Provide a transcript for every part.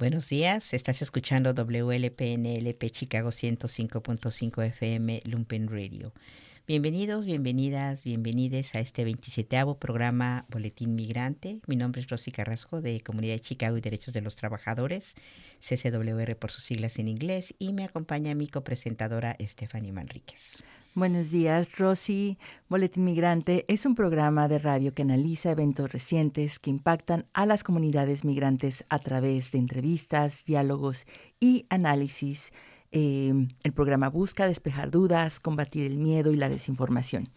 Buenos días, estás escuchando WLPNLP Chicago 105.5 FM Lumpen Radio. Bienvenidos, bienvenidas, bienvenides a este 27º programa Boletín Migrante. Mi nombre es Rosy Carrasco, de Comunidad de Chicago y Derechos de los Trabajadores, CCWR por sus siglas en inglés, y me acompaña mi copresentadora Stephanie Manríquez. Buenos días, Rosy. Boletín Migrante es un programa de radio que analiza eventos recientes que impactan a las comunidades migrantes a través de entrevistas, diálogos y análisis. El programa busca despejar dudas, combatir el miedo y la desinformación.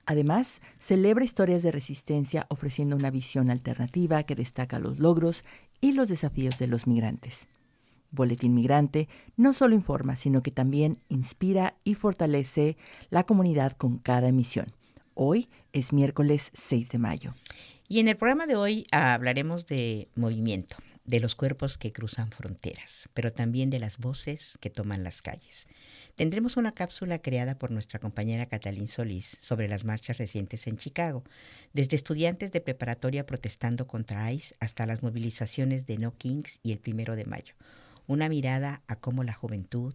Además, celebra historias de resistencia ofreciendo una visión alternativa que destaca los logros y los desafíos de los migrantes. Boletín Migrante no solo informa, sino que también inspira y fortalece la comunidad con cada emisión. Hoy es miércoles 6 de mayo. Y en el programa de hoy hablaremos de movimiento, de los cuerpos que cruzan fronteras, pero también de las voces que toman las calles. Tendremos una cápsula creada por nuestra compañera Catalín Solís sobre las marchas recientes en Chicago, desde estudiantes de preparatoria protestando contra ICE hasta las movilizaciones de No Kings y el 1 de mayo. Una mirada a cómo la juventud,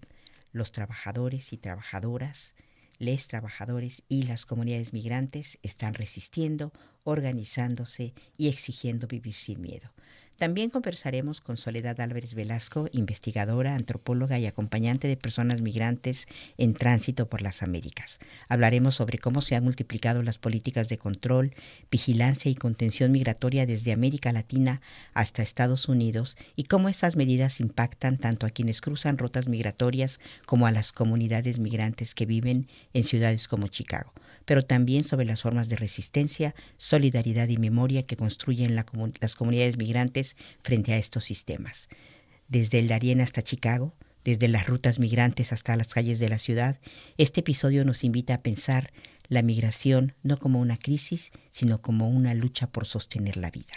los trabajadores y trabajadoras, les trabajadores y las comunidades migrantes están resistiendo, organizándose y exigiendo vivir sin miedo. También conversaremos con Soledad Álvarez Velasco, investigadora, antropóloga y acompañante de personas migrantes en tránsito por las Américas. Hablaremos sobre cómo se han multiplicado las políticas de control, vigilancia y contención migratoria desde América Latina hasta Estados Unidos y cómo estas medidas impactan tanto a quienes cruzan rutas migratorias como a las comunidades migrantes que viven en ciudades como Chicago, pero también sobre las formas de resistencia, solidaridad y memoria que construyen las comunidades migrantes frente a estos sistemas. Desde el Darién hasta Chicago, desde las rutas migrantes hasta las calles de la ciudad, este episodio nos invita a pensar la migración no como una crisis, sino como una lucha por sostener la vida.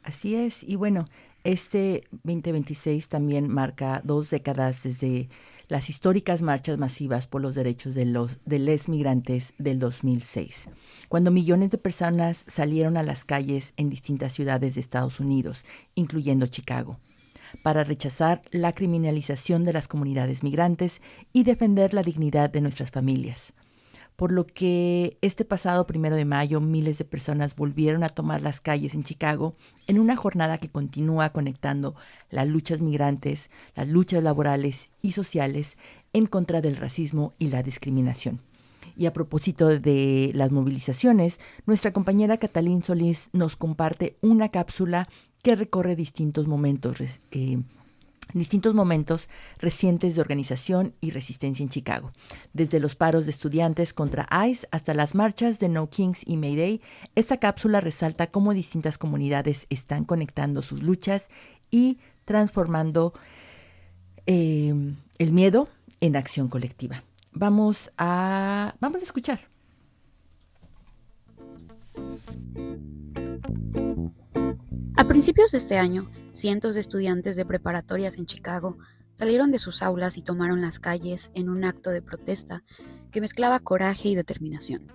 Así es, y bueno, este 2026 también marca 2 décadas desde las históricas marchas masivas por los derechos de les migrantes del 2006, cuando millones de personas salieron a las calles en distintas ciudades de Estados Unidos, incluyendo Chicago, para rechazar la criminalización de las comunidades migrantes y defender la dignidad de nuestras familias. Por lo que este pasado 1 de mayo miles de personas volvieron a tomar las calles en Chicago en una jornada que continúa conectando las luchas migrantes, las luchas laborales y sociales en contra del racismo y la discriminación. Y a propósito de las movilizaciones, nuestra compañera Catalín Solís nos comparte una cápsula que recorre distintos momentos recientes de organización y resistencia en Chicago. Desde los paros de estudiantes contra ICE hasta las marchas de No Kings y Mayday, esta cápsula resalta cómo distintas comunidades están conectando sus luchas y transformando el miedo en acción colectiva. Vamos a escuchar. A principios de este año, cientos de estudiantes de preparatorias en Chicago salieron de sus aulas y tomaron las calles en un acto de protesta que mezclaba coraje y determinación.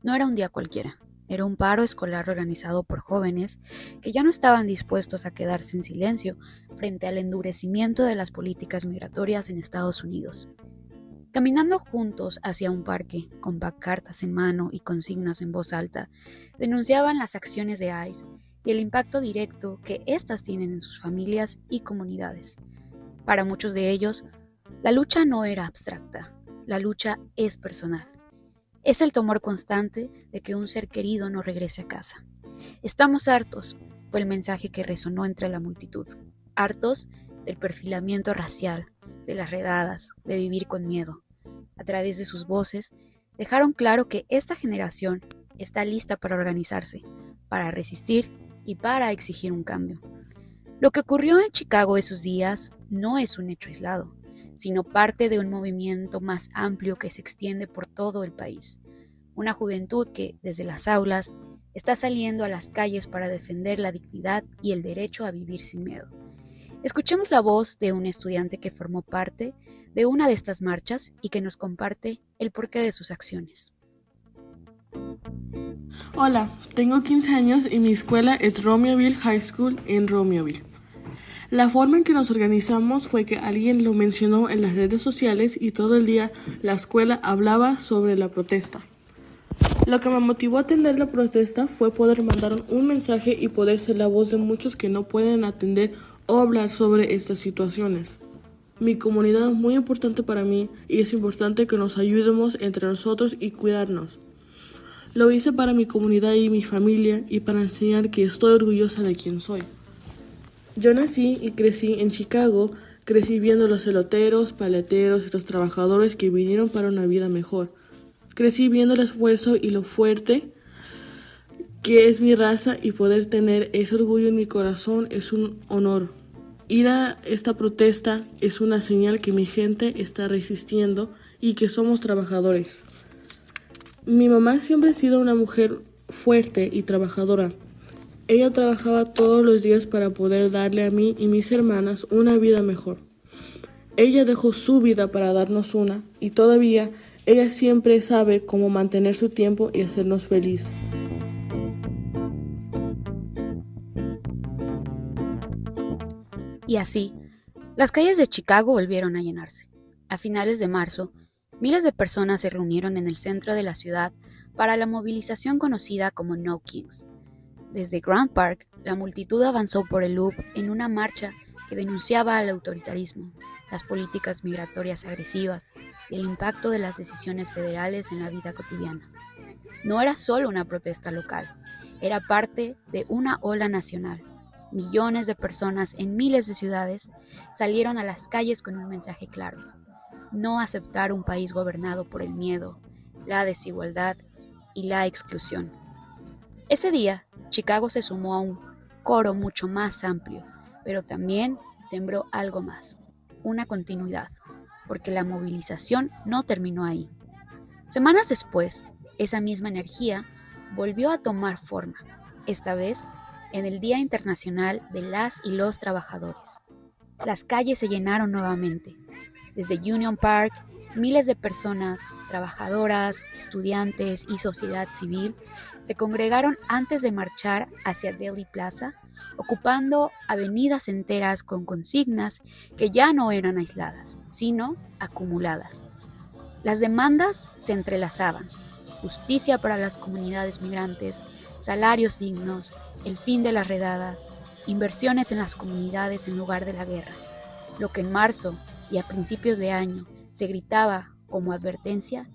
No era un día cualquiera, era un paro escolar organizado por jóvenes que ya no estaban dispuestos a quedarse en silencio frente al endurecimiento de las políticas migratorias en Estados Unidos. Caminando juntos hacia un parque, con pancartas en mano y consignas en voz alta, denunciaban las acciones de ICE y el impacto directo que éstas tienen en sus familias y comunidades. Para muchos de ellos, la lucha no era abstracta, la lucha es personal. Es el temor constante de que un ser querido no regrese a casa. Estamos hartos, fue el mensaje que resonó entre la multitud. Hartos del perfilamiento racial, de las redadas, de vivir con miedo. A través de sus voces, dejaron claro que esta generación está lista para organizarse, para resistir y para exigir un cambio. Lo que ocurrió en Chicago esos días no es un hecho aislado, sino parte de un movimiento más amplio que se extiende por todo el país. Una juventud que, desde las aulas, está saliendo a las calles para defender la dignidad y el derecho a vivir sin miedo. Escuchemos la voz de un estudiante que formó parte de una de estas marchas y que nos comparte el porqué de sus acciones. Hola, tengo 15 años y mi escuela es Romeoville High School en Romeoville. La forma en que nos organizamos fue que alguien lo mencionó en las redes sociales y todo el día la escuela hablaba sobre la protesta. Lo que me motivó a atender la protesta fue poder mandar un mensaje y poder ser la voz de muchos que no pueden atender o hablar sobre estas situaciones. Mi comunidad es muy importante para mí y es importante que nos ayudemos entre nosotros y cuidarnos. Lo hice para mi comunidad y mi familia y para enseñar que estoy orgullosa de quién soy. Yo nací y crecí en Chicago, crecí viendo los eloteros, paleteros y los trabajadores que vinieron para una vida mejor. Crecí viendo el esfuerzo y lo fuerte que es mi raza y poder tener ese orgullo en mi corazón es un honor. Ir a esta protesta es una señal que mi gente está resistiendo y que somos trabajadores. Mi mamá siempre ha sido una mujer fuerte y trabajadora. Ella trabajaba todos los días para poder darle a mí y mis hermanas una vida mejor. Ella dejó su vida para darnos una y todavía ella siempre sabe cómo mantener su tiempo y hacernos feliz. Y así, las calles de Chicago volvieron a llenarse. A finales de marzo, miles de personas se reunieron en el centro de la ciudad para la movilización conocida como No Kings. Desde Grant Park, la multitud avanzó por el Loop en una marcha que denunciaba al autoritarismo, las políticas migratorias agresivas y el impacto de las decisiones federales en la vida cotidiana. No era solo una protesta local, era parte de una ola nacional. Millones de personas en miles de ciudades salieron a las calles con un mensaje claro: no aceptar un país gobernado por el miedo, la desigualdad y la exclusión. Ese día, Chicago se sumó a un coro mucho más amplio, pero también sembró algo más, una continuidad, porque la movilización no terminó ahí. Semanas después, esa misma energía volvió a tomar forma, esta vez en el Día Internacional de las y los Trabajadores. Las calles se llenaron nuevamente. Desde Union Park, miles de personas, trabajadoras, estudiantes y sociedad civil se congregaron antes de marchar hacia Dealey Plaza, ocupando avenidas enteras con consignas que ya no eran aisladas, sino acumuladas. Las demandas se entrelazaban: justicia para las comunidades migrantes, salarios dignos, el fin de las redadas, inversiones en las comunidades en lugar de la guerra. Lo que en marzo y a principios de año se gritaba como advertencia,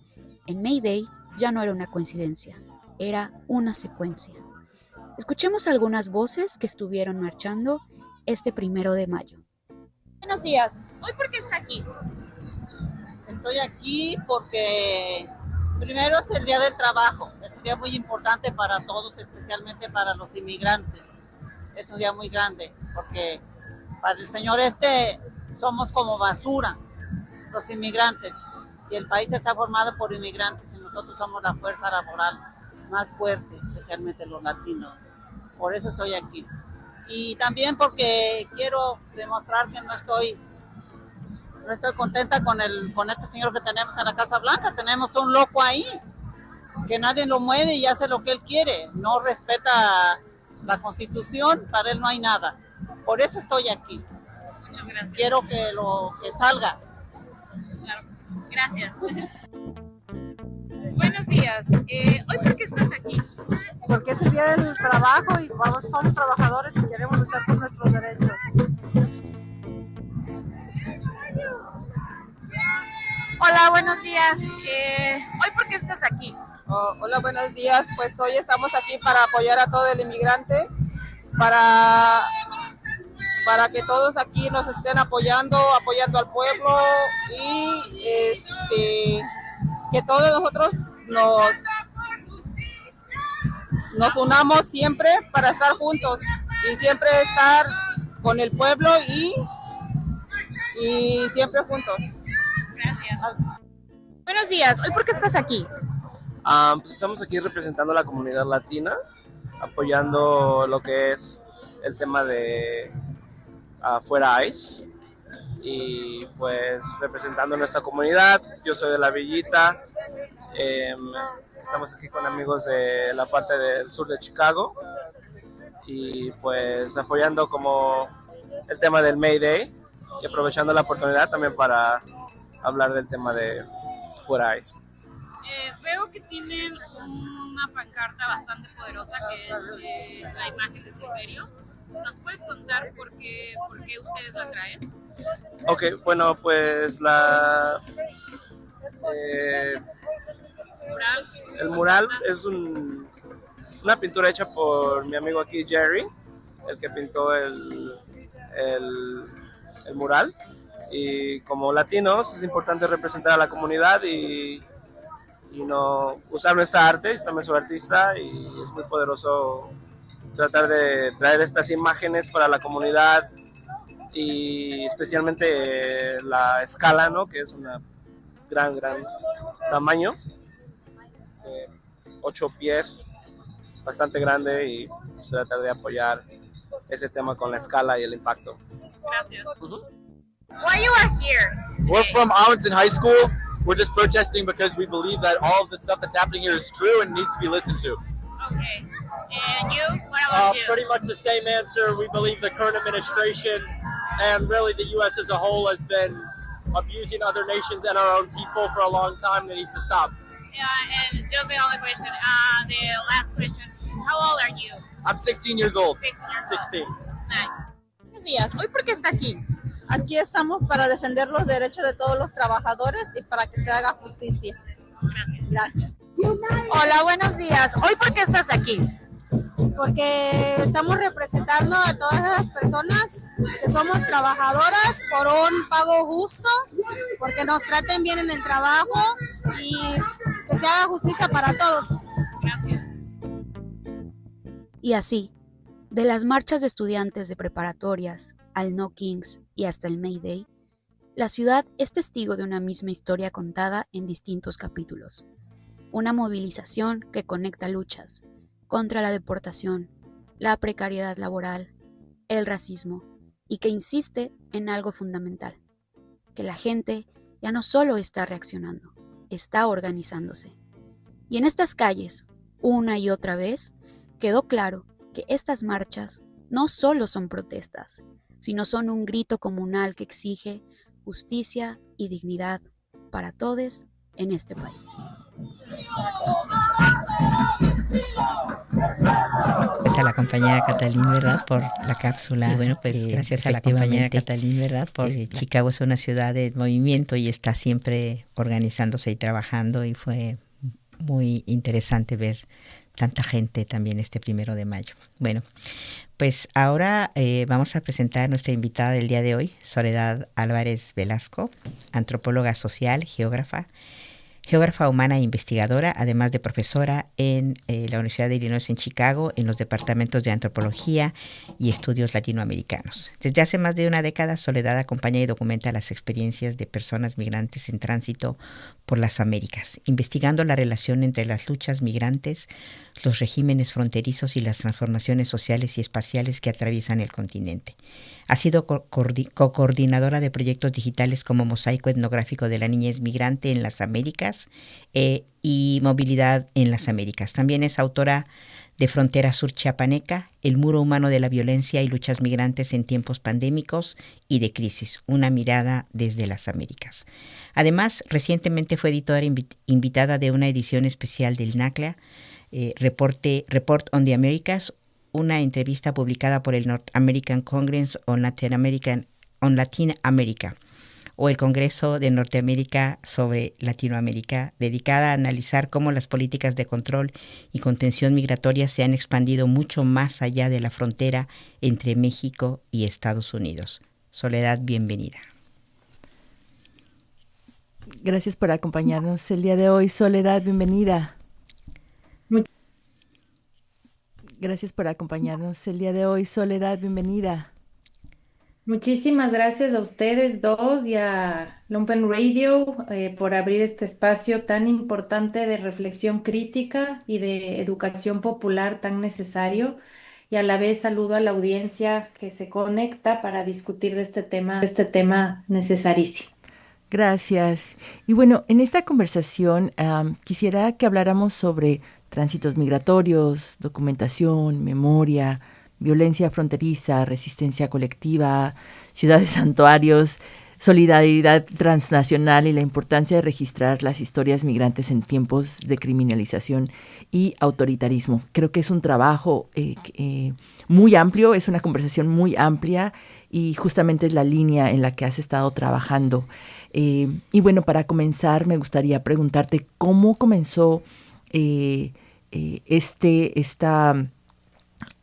en May Day ya no era una coincidencia, era una secuencia. Escuchemos algunas voces que estuvieron marchando este 1 de mayo. Buenos días, ¿hoy por qué está aquí? Estoy aquí porque primero es el Día del Trabajo, es un día muy importante para todos, especialmente para los inmigrantes. Es un día muy grande porque para el señor somos como basura, los inmigrantes, y el país está formado por inmigrantes y nosotros somos la fuerza laboral más fuerte, especialmente los latinos. Por eso estoy aquí. Y también porque quiero demostrar que no estoy contenta con este señor que tenemos en la Casa Blanca. Tenemos un loco ahí, que nadie lo mueve y hace lo que él quiere. No respeta la Constitución, para él no hay nada. Por eso estoy aquí. Muchas gracias. Quiero que salga. Claro. Gracias. Buenos días. ¿Hoy por qué estás aquí? Porque es el Día del Trabajo y somos trabajadores y queremos luchar por nuestros derechos. Hola, buenos días. ¿Hoy por qué estás aquí? Hola, buenos días. Pues hoy estamos aquí para apoyar a todo el inmigrante, para que todos aquí nos estén apoyando al pueblo y que todos nosotros nos unamos siempre para estar juntos y siempre estar con el pueblo y siempre juntos. Gracias. Buenos días. ¿Hoy por qué estás aquí? Pues estamos aquí representando a la comunidad latina, apoyando lo que es el tema de Fuera ICE y pues representando a nuestra comunidad. Yo soy de La Villita, estamos aquí con amigos de la parte del sur de Chicago y pues apoyando como el tema del May Day y aprovechando la oportunidad también para hablar del tema de Fuera Ice. Veo que tienen una pancarta bastante poderosa que es la imagen de Silverio. ¿Nos puedes contar por qué ustedes la traen? Ok, bueno, pues el mural es una pintura hecha por mi amigo aquí, Jerry, el que pintó el mural. Y como latinos es importante representar a la comunidad y no usar nuestra arte. Yo también soy artista y es muy poderoso tratar de traer estas imágenes para la comunidad y especialmente la escala, ¿no? Que es una gran tamaño, 8 pies, bastante grande, y se trata de apoyar ese tema con la escala y el impacto. Gracias. Why you are here? We're from Arlington High School. We're just protesting because we believe that all of the stuff that's happening here is true and needs to be listened to. Okay. And you? What about you? Pretty much the same answer. We believe the current administration and really the U.S. as a whole has been abusing other nations and our own people for a long time. They need to stop. Yeah, and just the only question, the last question. How old are you? I'm 16 years old. 16. Nice. Buenos días. ¿Hoy por qué está aquí? Aquí estamos para defender los derechos de todos los trabajadores y para que se haga justicia. Gracias. Hola, buenos días. ¿Hoy por qué estás aquí? Porque estamos representando a todas esas personas que somos trabajadoras por un pago justo, porque nos traten bien en el trabajo y que se haga justicia para todos. Gracias. Y así, de las marchas de estudiantes de preparatorias al No Kings y hasta el May Day, la ciudad es testigo de una misma historia contada en distintos capítulos. Una movilización que conecta luchas contra la deportación, la precariedad laboral, el racismo, y que insiste en algo fundamental, que la gente ya no solo está reaccionando, está organizándose. Y en estas calles, una y otra vez, quedó claro que estas marchas no solo son protestas, sino son un grito comunal que exige justicia y dignidad para todos en este país. Gracias a la compañera Catalín, ¿verdad?, por la cápsula. Y bueno, pues gracias a la compañera Catalín, ¿verdad?, por Chicago es una ciudad de movimiento y está siempre organizándose y trabajando, y fue muy interesante ver tanta gente también este 1 de mayo. Bueno, pues ahora vamos a presentar a nuestra invitada del día de hoy, Soledad Álvarez Velasco, antropóloga social, geógrafa humana e investigadora, además de profesora en la Universidad de Illinois en Chicago, en los departamentos de antropología y estudios latinoamericanos. Desde hace más de una década, Soledad acompaña y documenta las experiencias de personas migrantes en tránsito por las Américas, investigando la relación entre las luchas migrantes, los regímenes fronterizos y las transformaciones sociales y espaciales que atraviesan el continente. Ha sido co-coordinadora de proyectos digitales como Mosaico Etnográfico de la Niñez Migrante en las Américas y Movilidad en las Américas. También es autora de Frontera Sur Chiapaneca, El Muro Humano de la Violencia y Luchas Migrantes en Tiempos Pandémicos y de Crisis, una mirada desde las Américas. Además, recientemente fue editora invitada de una edición especial del NACLA, Report on the Americas, una entrevista publicada por el North American Congress on Latin America, o el Congreso de Norteamérica sobre Latinoamérica, dedicada a analizar cómo las políticas de control y contención migratoria se han expandido mucho más allá de la frontera entre México y Estados Unidos. Soledad, bienvenida. Gracias por acompañarnos el día de hoy. Soledad, bienvenida. Gracias por acompañarnos el día de hoy. Soledad, bienvenida. Muchísimas gracias a ustedes dos y a Lumpen Radio por abrir este espacio tan importante de reflexión crítica y de educación popular tan necesario. Y a la vez saludo a la audiencia que se conecta para discutir de este tema necesarísimo. Gracias. Y bueno, en esta conversación quisiera que habláramos sobre tránsitos migratorios, documentación, memoria, violencia fronteriza, resistencia colectiva, ciudades santuarios, solidaridad transnacional y la importancia de registrar las historias migrantes en tiempos de criminalización y autoritarismo. Creo que es un trabajo muy amplio, es una conversación muy amplia y justamente es la línea en la que has estado trabajando. Y bueno, para comenzar me gustaría preguntarte cómo comenzó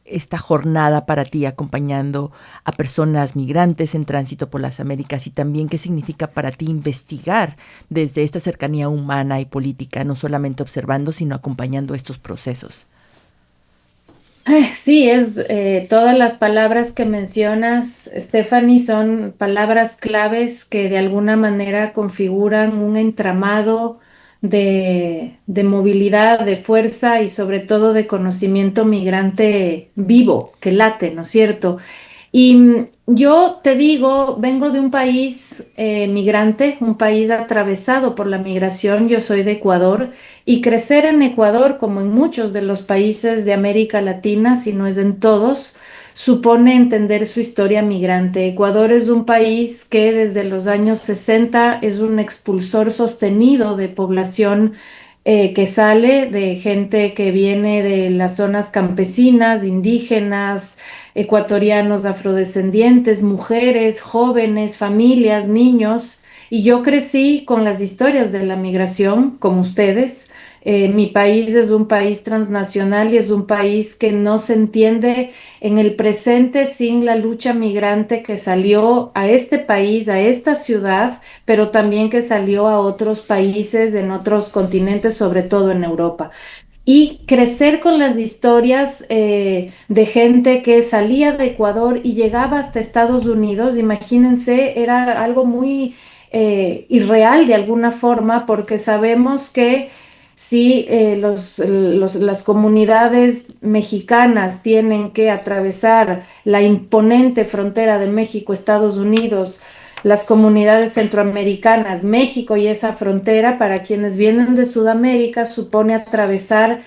esta jornada para ti acompañando a personas migrantes en tránsito por las Américas y también qué significa para ti investigar desde esta cercanía humana y política, no solamente observando, sino acompañando estos procesos. Sí, todas las palabras que mencionas, Stephanie, son palabras claves que de alguna manera configuran un entramado de movilidad, de fuerza y sobre todo de conocimiento migrante vivo, que late, ¿no es cierto? Y yo te digo, vengo de un país migrante, un país atravesado por la migración. Yo soy de Ecuador y crecer en Ecuador, como en muchos de los países de América Latina, si no es en todos, supone entender su historia migrante. Ecuador es un país que desde los años 60 es un expulsor sostenido de población que sale, de gente que viene de las zonas campesinas, indígenas, ecuatorianos, afrodescendientes, mujeres, jóvenes, familias, niños. Y yo crecí con las historias de la migración, como ustedes. Mi país es un país transnacional y es un país que no se entiende en el presente sin la lucha migrante que salió a este país, a esta ciudad, pero también que salió a otros países en otros continentes, sobre todo en Europa. Y crecer con las historias de gente que salía de Ecuador y llegaba hasta Estados Unidos, imagínense, era algo muy irreal de alguna forma, porque sabemos que si las comunidades mexicanas tienen que atravesar la imponente frontera de México, Estados Unidos, las comunidades centroamericanas, México y esa frontera, para quienes vienen de Sudamérica, supone atravesar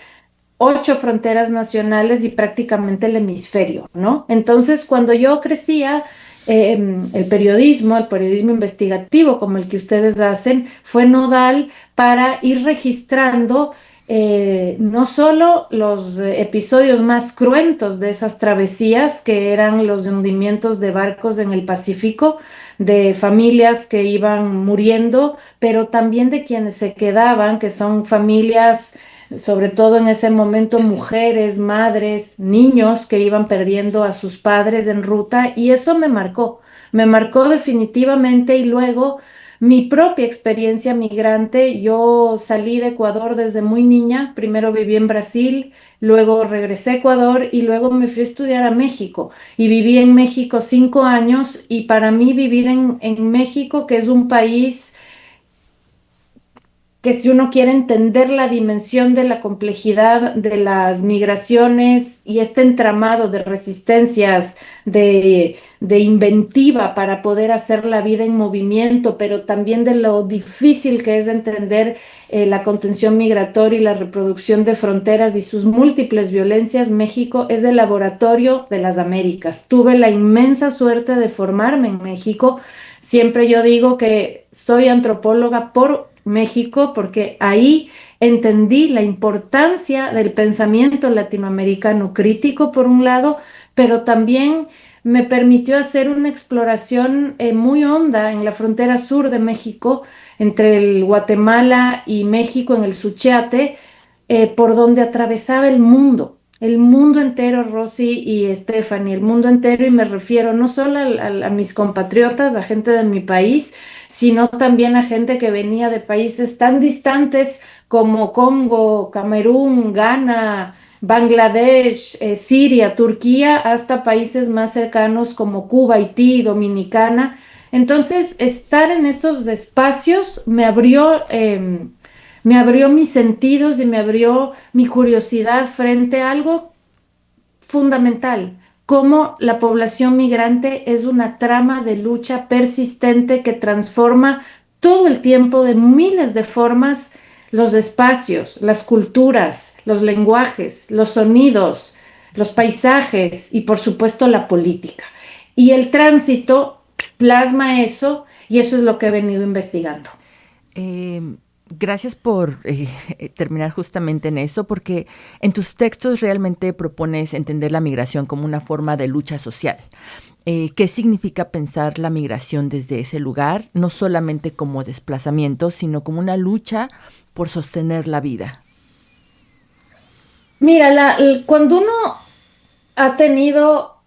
8 fronteras nacionales y prácticamente el hemisferio, ¿no? Entonces, cuando yo crecía, el periodismo investigativo como el que ustedes hacen, fue nodal para ir registrando no solo los episodios más cruentos de esas travesías, que eran los hundimientos de barcos en el Pacífico, de familias que iban muriendo, pero también de quienes se quedaban, que son familias, sobre todo en ese momento, mujeres, madres, niños que iban perdiendo a sus padres en ruta, y eso me marcó definitivamente. Y luego mi propia experiencia migrante. Yo salí de Ecuador desde muy niña, primero viví en Brasil, luego regresé a Ecuador y luego me fui a estudiar a México y viví en México 5 años. Y para mí vivir en México, que es un país que, si uno quiere entender la dimensión de la complejidad de las migraciones y este entramado de resistencias, de inventiva para poder hacer la vida en movimiento, pero también de lo difícil que es entender la contención migratoria y la reproducción de fronteras y sus múltiples violencias, México es el laboratorio de las Américas. Tuve la inmensa suerte de formarme en México. Siempre yo digo que soy antropóloga por México, porque ahí entendí la importancia del pensamiento latinoamericano crítico, por un lado, pero también me permitió hacer una exploración muy honda en la frontera sur de México, entre el Guatemala y México, en el Suchiate, por donde atravesaba el mundo entero, Rosy y Stephanie, el mundo entero, y me refiero no solo a mis compatriotas, a gente de mi país, sino también a gente que venía de países tan distantes como Congo, Camerún, Ghana, Bangladesh, Siria, Turquía, hasta países más cercanos como Cuba, Haití, Dominicana. Entonces, estar en esos espacios me abrió mis sentidos y me abrió mi curiosidad frente a algo fundamental: cómo la población migrante es una trama de lucha persistente que transforma todo el tiempo, de miles de formas, los espacios, las culturas, los lenguajes, los sonidos, los paisajes y por supuesto la política. Y el tránsito plasma eso y eso es lo que he venido investigando. Gracias por terminar justamente en eso, porque en tus textos realmente propones entender la migración como una forma de lucha social. ¿Qué significa pensar la migración desde ese lugar, no solamente como desplazamiento, sino como una lucha por sostener la vida? Mira, cuando uno ha tenido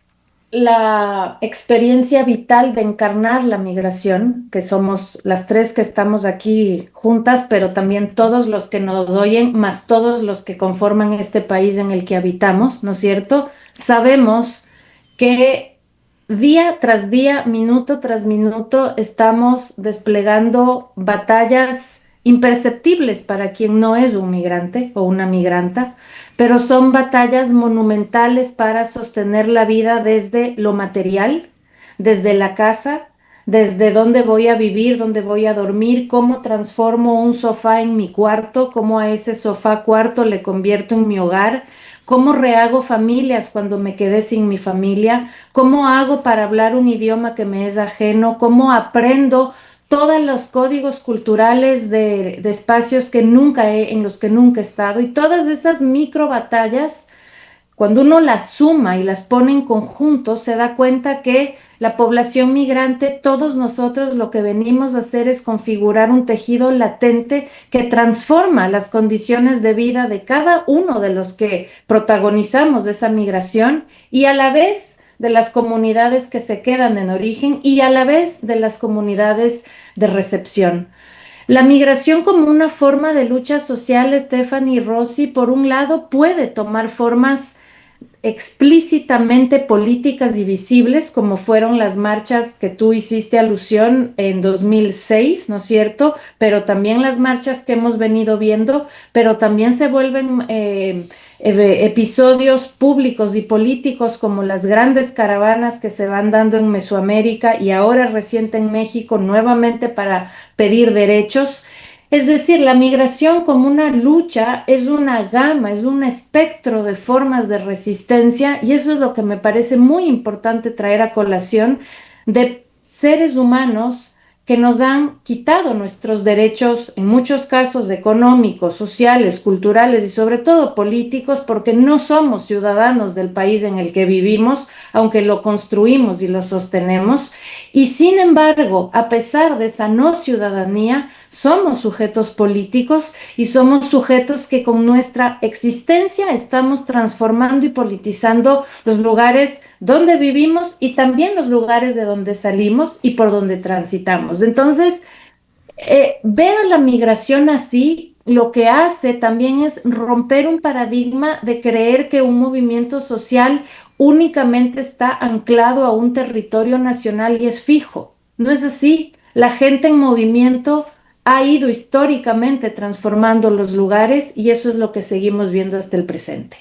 la experiencia vital de encarnar la migración, que somos las tres que estamos aquí juntas, pero también todos los que nos oyen, más todos los que conforman este país en el que habitamos, ¿no es cierto? Sabemos que día tras día, minuto tras minuto, estamos desplegando batallas imperceptibles para quien no es un migrante o una migranta, pero son batallas monumentales para sostener la vida desde lo material, desde la casa, desde dónde voy a vivir, dónde voy a dormir, cómo transformo un sofá en mi cuarto, cómo a ese sofá cuarto le convierto en mi hogar, cómo rehago familias cuando me quedé sin mi familia, cómo hago para hablar un idioma que me es ajeno, cómo aprendo todos los códigos culturales de espacios que en los que nunca he estado y todas esas micro batallas, cuando uno las suma y las pone en conjunto, se da cuenta que la población migrante, todos nosotros lo que venimos a hacer es configurar un tejido latente que transforma las condiciones de vida de cada uno de los que protagonizamos esa migración y a la vez de las comunidades que se quedan en origen y a la vez de las comunidades de recepción. La migración como una forma de lucha social, Stephanie Rossi, por un lado puede tomar formas explícitamente políticas y visibles, como fueron las marchas que tú hiciste alusión en 2006, ¿no es cierto? Pero también las marchas que hemos venido viendo, pero también se vuelven episodios públicos y políticos como las grandes caravanas que se van dando en Mesoamérica y ahora reciente en México nuevamente para pedir derechos. Es decir, la migración como una lucha es una gama, es un espectro de formas de resistencia y eso es lo que me parece muy importante traer a colación de seres humanos que nos han quitado nuestros derechos, en muchos casos económicos, sociales, culturales y sobre todo políticos, porque no somos ciudadanos del país en el que vivimos, aunque lo construimos y lo sostenemos. Y sin embargo, a pesar de esa no ciudadanía, somos sujetos políticos y somos sujetos que con nuestra existencia estamos transformando y politizando los lugares donde vivimos y también los lugares de donde salimos y por donde transitamos. Entonces, ver a la migración así, lo que hace también es romper un paradigma de creer que un movimiento social únicamente está anclado a un territorio nacional y es fijo. No es así. La gente en movimiento ha ido históricamente transformando los lugares y eso es lo que seguimos viendo hasta el presente.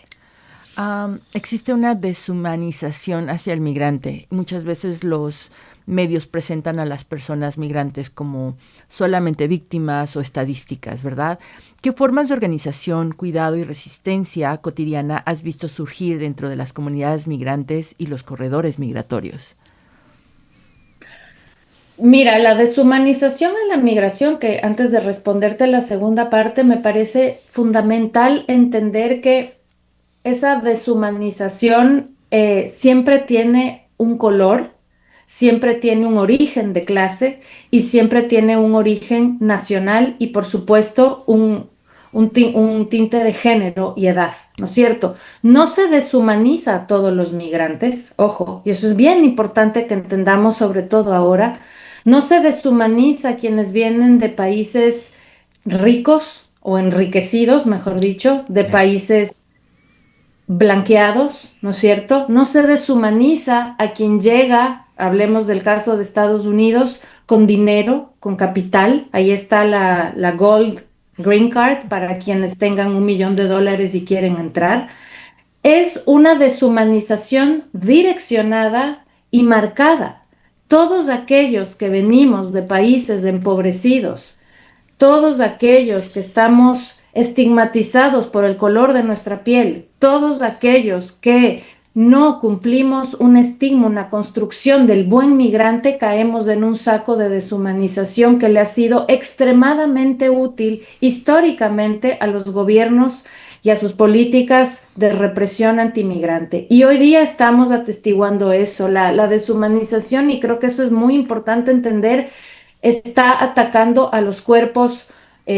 Existe una deshumanización hacia el migrante. Muchas veces los medios presentan a las personas migrantes como solamente víctimas o estadísticas, ¿verdad? ¿Qué formas de organización, cuidado y resistencia cotidiana has visto surgir dentro de las comunidades migrantes y los corredores migratorios? Mira, la deshumanización en la migración, que antes de responderte la segunda parte, me parece fundamental entender que esa deshumanización siempre tiene un color, siempre tiene un origen de clase y siempre tiene un origen nacional y por supuesto un tinte de género y edad, ¿no es cierto? No se deshumaniza a todos los migrantes, ojo, y eso es bien importante que entendamos sobre todo ahora, no se deshumaniza a quienes vienen de países ricos o enriquecidos, mejor dicho, de países blanqueados, ¿no es cierto? No se deshumaniza a quien llega, hablemos del caso de Estados Unidos, con dinero, con capital. Ahí está la Gold Green Card para quienes tengan $1 millón y quieren entrar. Es una deshumanización direccionada y marcada. Todos aquellos que venimos de países empobrecidos, todos aquellos que estamos estigmatizados por el color de nuestra piel, todos aquellos que no cumplimos un estigma, una construcción del buen migrante, caemos en un saco de deshumanización que le ha sido extremadamente útil históricamente a los gobiernos y a sus políticas de represión antimigrante. Y hoy día estamos atestiguando eso, la deshumanización, y creo que eso es muy importante entender, está atacando a los cuerpos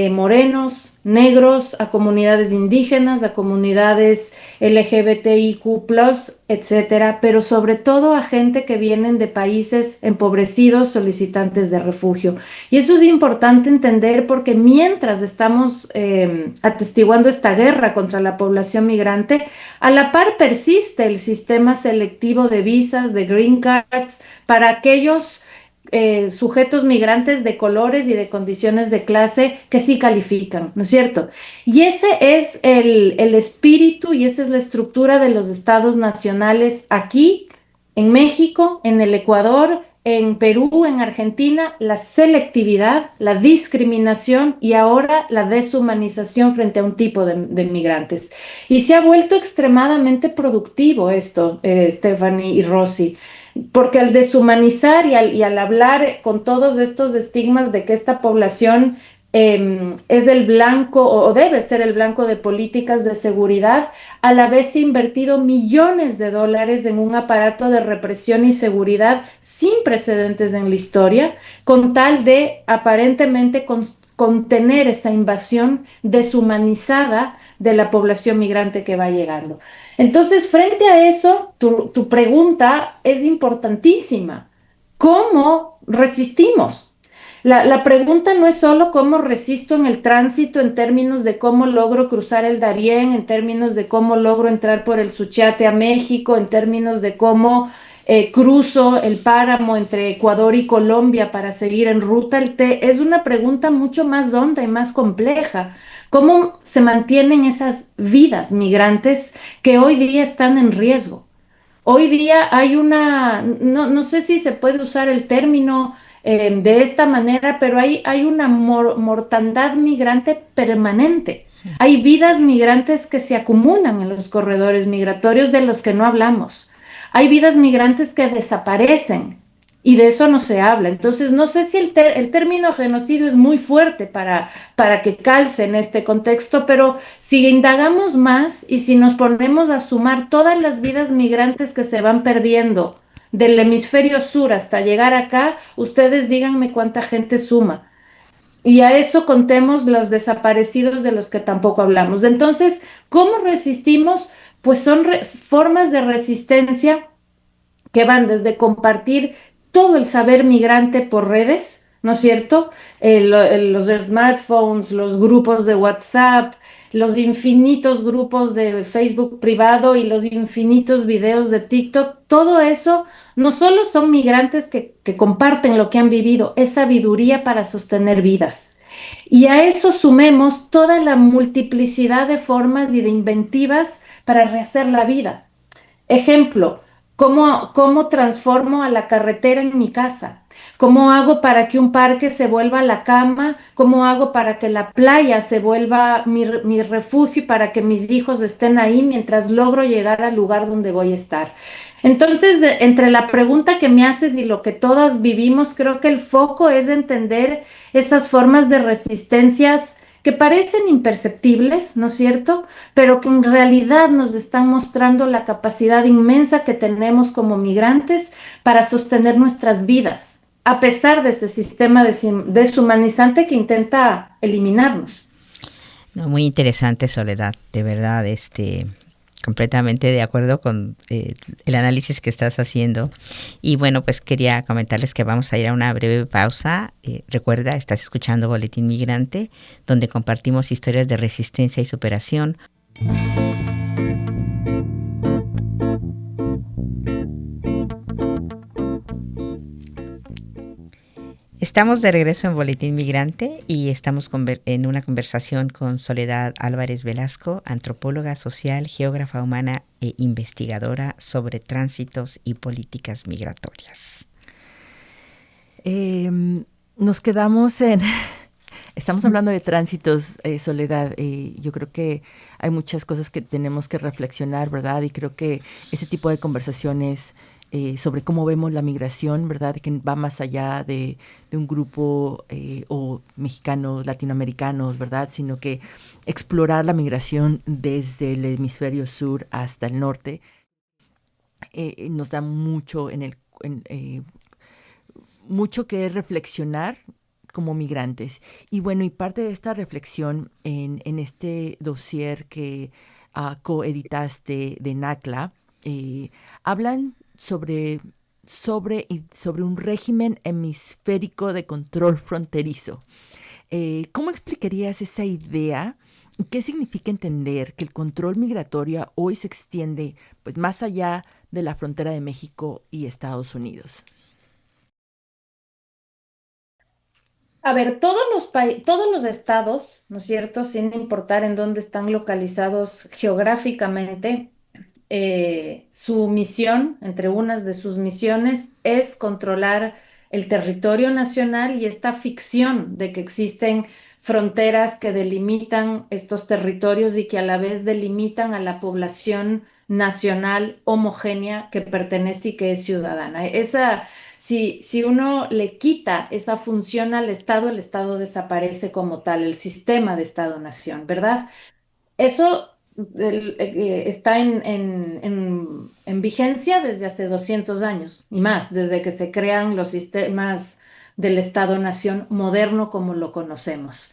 morenos, negros, a comunidades indígenas, a comunidades LGBTIQ+, etcétera, pero sobre todo a gente que vienen de países empobrecidos, solicitantes de refugio. Y eso es importante entender porque mientras estamos atestiguando esta guerra contra la población migrante, a la par persiste el sistema selectivo de visas, de green cards, para aquellos sujetos migrantes de colores y de condiciones de clase que sí califican, ¿no es cierto? Y ese es el espíritu y esa es la estructura de los estados nacionales aquí, en México, en el Ecuador, en Perú, en Argentina, la selectividad, la discriminación y ahora la deshumanización frente a un tipo de migrantes. Y se ha vuelto extremadamente productivo esto, Stephanie y Rosy. Porque al deshumanizar y al hablar con todos estos estigmas de que esta población es el blanco o debe ser el blanco de políticas de seguridad, a la vez se ha invertido millones de dólares en un aparato de represión y seguridad sin precedentes en la historia, con tal de aparentemente contener esa invasión deshumanizada de la población migrante que va llegando. Entonces, frente a eso, tu pregunta es importantísima. ¿Cómo resistimos? La pregunta no es solo cómo resisto en el tránsito en términos de cómo logro cruzar el Darién, en términos de cómo logro entrar por el Suchiate a México, en términos de cómo cruzo el páramo entre Ecuador y Colombia para seguir en ruta el T. Es una pregunta mucho más honda y más compleja. ¿Cómo se mantienen esas vidas migrantes que hoy día están en riesgo? Hoy día hay no sé si se puede usar el término de esta manera, pero hay una mortandad migrante permanente. Hay vidas migrantes que se acumulan en los corredores migratorios de los que no hablamos. Hay vidas migrantes que desaparecen y de eso no se habla. Entonces, no sé si el término genocidio es muy fuerte para que calce en este contexto, pero si indagamos más y si nos ponemos a sumar todas las vidas migrantes que se van perdiendo del hemisferio sur hasta llegar acá, ustedes díganme cuánta gente suma. Y a eso contemos los desaparecidos de los que tampoco hablamos. Entonces, ¿cómo resistimos? Pues son formas de resistencia que van desde compartir todo el saber migrante por redes, ¿no es cierto? Los smartphones, los grupos de WhatsApp, los infinitos grupos de Facebook privado y los infinitos videos de TikTok, todo eso no solo son migrantes que comparten lo que han vivido, es sabiduría para sostener vidas. Y a eso sumemos toda la multiplicidad de formas y de inventivas para rehacer la vida. Ejemplo, ¿cómo transformo a la carretera en mi casa? ¿Cómo hago para que un parque se vuelva la cama? ¿Cómo hago para que la playa se vuelva mi refugio y para que mis hijos estén ahí mientras logro llegar al lugar donde voy a estar? Entonces, entre la pregunta que me haces y lo que todos vivimos, creo que el foco es entender esas formas de resistencias que parecen imperceptibles, ¿no es cierto? Pero que en realidad nos están mostrando la capacidad inmensa que tenemos como migrantes para sostener nuestras vidas, a pesar de ese sistema deshumanizante que intenta eliminarnos. No, muy interesante, Soledad, de verdad, completamente de acuerdo con el análisis que estás haciendo. Y bueno, pues quería comentarles que vamos a ir a una breve pausa. Recuerda, estás escuchando Boletín Migrante, donde compartimos historias de resistencia y superación. Estamos de regreso en Boletín Migrante y estamos en una conversación con Soledad Álvarez Velasco, antropóloga social, geógrafa humana e investigadora sobre tránsitos y políticas migratorias. Nos quedamos en Estamos hablando de tránsitos, Soledad. Yo creo que hay muchas cosas que tenemos que reflexionar, ¿verdad? Y creo que ese tipo de conversaciones sobre cómo vemos la migración, ¿verdad? Que va más allá de un grupo o mexicanos, latinoamericanos, ¿verdad? Sino que explorar la migración desde el hemisferio sur hasta el norte nos da mucho mucho que reflexionar como migrantes. Y bueno, y parte de esta reflexión en este dossier que coeditaste de NACLA, hablan sobre un régimen hemisférico de control fronterizo. ¿Cómo explicarías esa idea? ¿Qué significa entender que el control migratorio hoy se extiende pues más allá de la frontera de México y Estados Unidos? A ver, todos los estados, ¿no es cierto?, sin importar en dónde están localizados geográficamente, su misión, entre unas de sus misiones, es controlar el territorio nacional y esta ficción de que existen fronteras que delimitan estos territorios y que a la vez delimitan a la población nacional homogénea que pertenece y que es ciudadana. Si uno le quita esa función al Estado, el Estado desaparece como tal, el sistema de Estado-nación, ¿verdad? Eso está en vigencia desde hace 200 años y más, desde que se crean los sistemas del Estado-nación moderno como lo conocemos.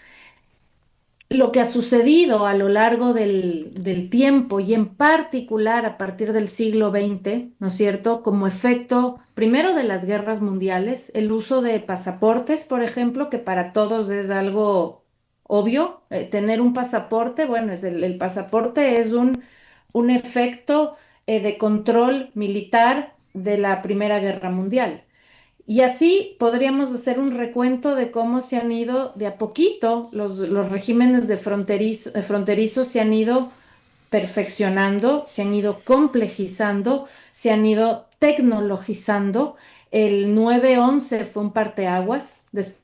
Lo que ha sucedido a lo largo del tiempo y en particular a partir del siglo XX, ¿no es cierto? Como efecto primero de las guerras mundiales, el uso de pasaportes, por ejemplo, que para todos es algo obvio. Tener un pasaporte, bueno, el pasaporte es un efecto de control militar de la Primera Guerra Mundial. Y así podríamos hacer un recuento de cómo se han ido de a poquito los regímenes de fronterizos se han ido perfeccionando, se han ido complejizando, se han ido tecnologizando. El 9/11 fue un parteaguas. Después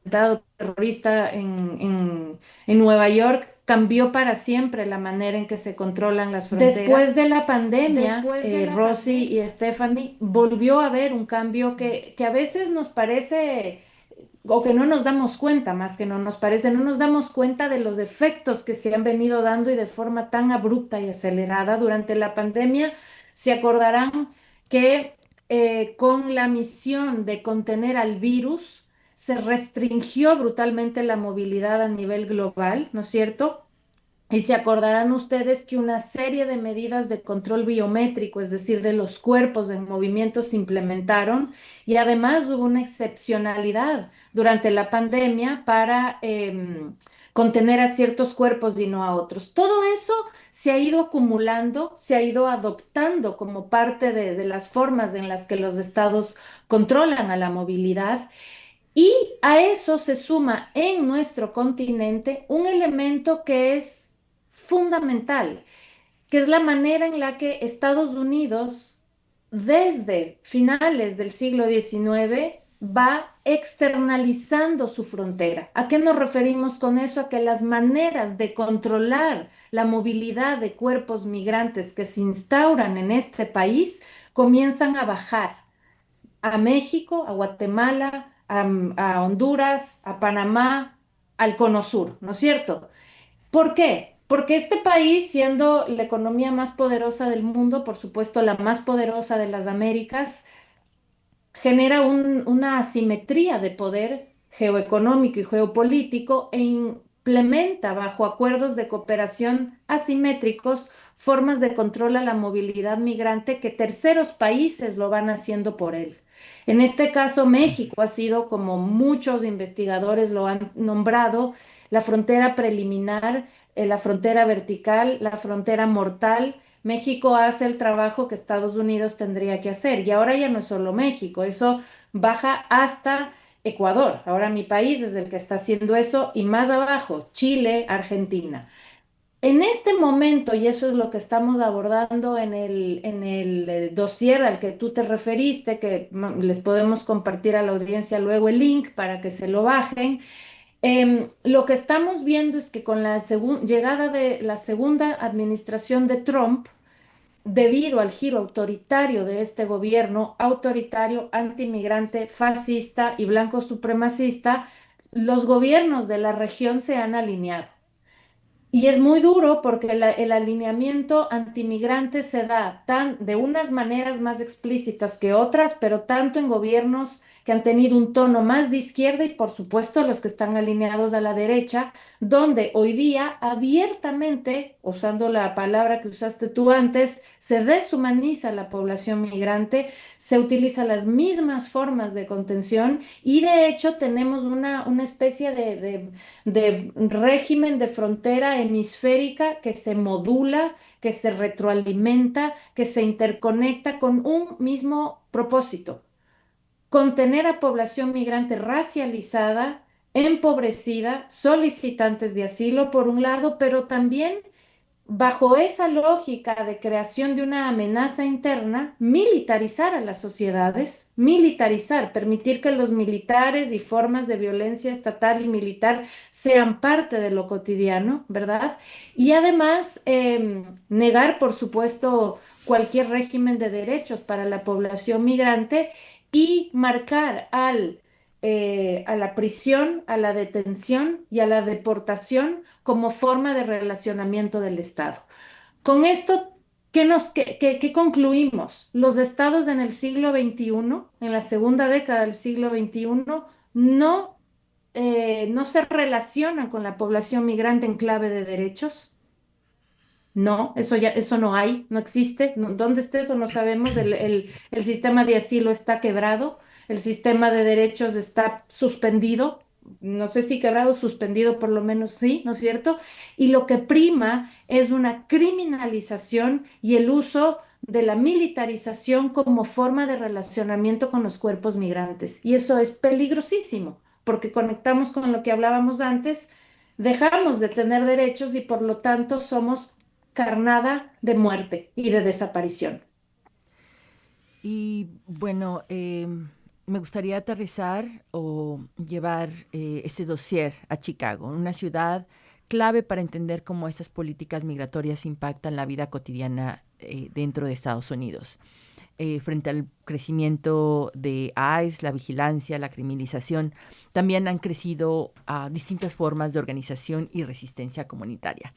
del atentado terrorista en Nueva York cambió para siempre la manera en que se controlan las fronteras. Después de la pandemia, Rosy y Stephanie, volvió a haber un cambio que a veces nos parece, o que no nos damos cuenta, más que no nos parece, no nos damos cuenta de los efectos que se han venido dando y de forma tan abrupta y acelerada durante la pandemia. Se acordarán que con la misión de contener al virus, se restringió brutalmente la movilidad a nivel global, ¿no es cierto? Y se acordarán ustedes que una serie de medidas de control biométrico, es decir, de los cuerpos en movimiento, se implementaron y además hubo una excepcionalidad durante la pandemia para contener a ciertos cuerpos y no a otros. Todo eso se ha ido acumulando, se ha ido adoptando como parte de las formas en las que los estados controlan a la movilidad. Y a eso se suma en nuestro continente un elemento que es fundamental, que es la manera en la que Estados Unidos, desde finales del siglo XIX, va externalizando su frontera. ¿A qué nos referimos con eso? A que las maneras de controlar la movilidad de cuerpos migrantes que se instauran en este país comienzan a bajar a México, a Guatemala, a Honduras, a Panamá, al Cono Sur, ¿no es cierto? ¿Por qué? Porque este país, siendo la economía más poderosa del mundo, por supuesto la más poderosa de las Américas, genera una asimetría de poder geoeconómico y geopolítico e implementa bajo acuerdos de cooperación asimétricos formas de control a la movilidad migrante que terceros países lo van haciendo por él. En este caso, México ha sido, como muchos investigadores lo han nombrado, la frontera preliminar, la frontera vertical, la frontera mortal. México hace el trabajo que Estados Unidos tendría que hacer. Y ahora ya no es solo México, eso baja hasta Ecuador. Ahora mi país es el que está haciendo eso y más abajo, Chile, Argentina. En este momento, y eso es lo que estamos abordando en el dossier al que tú te referiste, que les podemos compartir a la audiencia luego el link para que se lo bajen. Lo que estamos viendo es que con la llegada de la segunda administración de Trump, debido al giro autoritario de este gobierno, autoritario, antimigrante, fascista y blanco supremacista, los gobiernos de la región se han alineado. Y es muy duro porque el alineamiento antimigrante se da de unas maneras más explícitas que otras, pero tanto en gobiernos que han tenido un tono más de izquierda y por supuesto los que están alineados a la derecha, donde hoy día abiertamente, usando la palabra que usaste tú antes, se deshumaniza la población migrante, se utilizan las mismas formas de contención y de hecho tenemos una especie de régimen de frontera hemisférica que se modula, que se retroalimenta, que se interconecta con un mismo propósito: contener a población migrante racializada, empobrecida, solicitantes de asilo por un lado, pero también bajo esa lógica de creación de una amenaza interna, militarizar a las sociedades, militarizar, permitir que los militares y formas de violencia estatal y militar sean parte de lo cotidiano, ¿verdad? Y además negar, por supuesto, cualquier régimen de derechos para la población migrante y marcar a la prisión, a la detención y a la deportación como forma de relacionamiento del Estado. Con esto, ¿qué concluimos? Los estados en el siglo XXI, en la segunda década del siglo XXI, no se relacionan con la población migrante en clave de derechos. No, eso no hay, no existe. ¿Dónde está eso? No sabemos. El sistema de asilo está quebrado, el sistema de derechos está suspendido. No sé si quebrado, suspendido por lo menos sí, ¿no es cierto? Y lo que prima es una criminalización y el uso de la militarización como forma de relacionamiento con los cuerpos migrantes. Y eso es peligrosísimo, porque conectamos con lo que hablábamos antes, dejamos de tener derechos y por lo tanto somos carnada de muerte y de desaparición. Y bueno, me gustaría aterrizar o llevar este dossier a Chicago, una ciudad clave para entender cómo estas políticas migratorias impactan la vida cotidiana dentro de Estados Unidos. Frente al crecimiento de ICE, la vigilancia, la criminalización, también han crecido distintas formas de organización y resistencia comunitaria.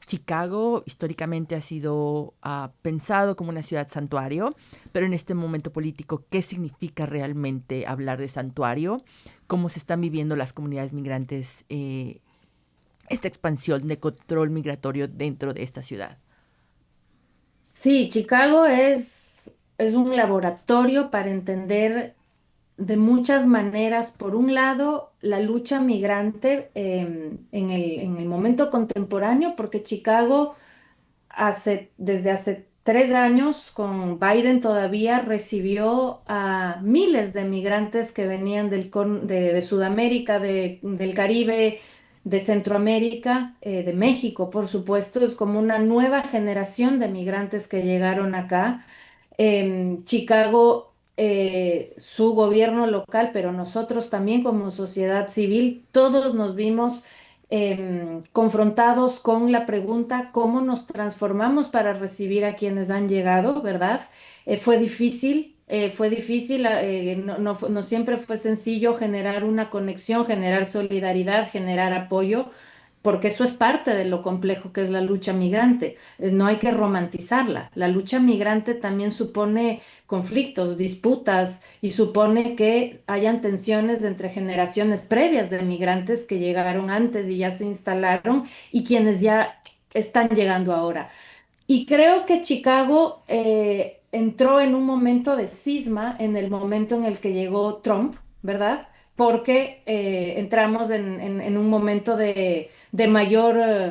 Chicago históricamente ha sido pensado como una ciudad santuario, pero en este momento político, ¿qué significa realmente hablar de santuario? ¿Cómo se están viviendo las comunidades migrantes esta expansión de control migratorio dentro de esta ciudad? Sí, Chicago es un laboratorio para entender de muchas maneras, por un lado, la lucha migrante en el momento contemporáneo, porque Chicago desde hace 3 años, con Biden todavía, recibió a miles de migrantes que venían de Sudamérica, del Caribe, de Centroamérica, de México, por supuesto. Es como una nueva generación de migrantes que llegaron acá. Chicago, su gobierno local, pero nosotros también como sociedad civil, todos nos vimos confrontados con la pregunta cómo nos transformamos para recibir a quienes han llegado, ¿verdad? Fue difícil, no siempre fue sencillo generar una conexión, generar solidaridad, generar apoyo, porque eso es parte de lo complejo que es la lucha migrante. No hay que romantizarla. La lucha migrante también supone conflictos, disputas y supone que hayan tensiones entre generaciones previas de migrantes que llegaron antes y ya se instalaron y quienes ya están llegando ahora. Y creo que Chicago entró en un momento de cisma en el momento en el que llegó Trump, ¿verdad? Porque entramos en un momento de mayor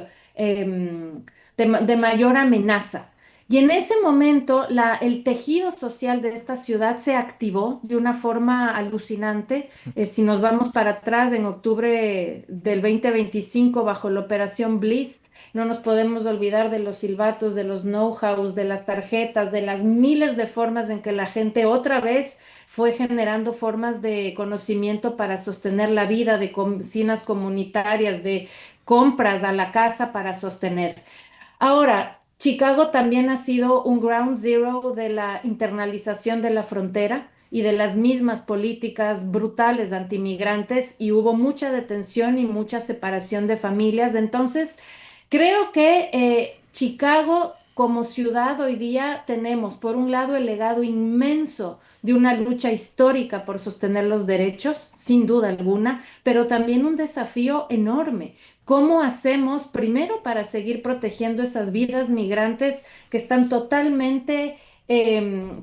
amenaza. Y en ese momento el tejido social de esta ciudad se activó de una forma alucinante. Si nos vamos para atrás, en octubre del 2025, bajo la Operación Bliss, no nos podemos olvidar de los silbatos, de los know-hows, de las tarjetas, de las miles de formas en que la gente otra vez fue generando formas de conocimiento para sostener la vida, de cocinas comunitarias, de compras a la casa para sostener. Ahora, Chicago también ha sido un ground zero de la internalización de la frontera y de las mismas políticas brutales antimigrantes y hubo mucha detención y mucha separación de familias. Entonces, creo que Chicago como ciudad hoy día tenemos, por un lado, el legado inmenso de una lucha histórica por sostener los derechos, sin duda alguna, pero también un desafío enorme. ¿Cómo hacemos primero para seguir protegiendo esas vidas migrantes que están totalmente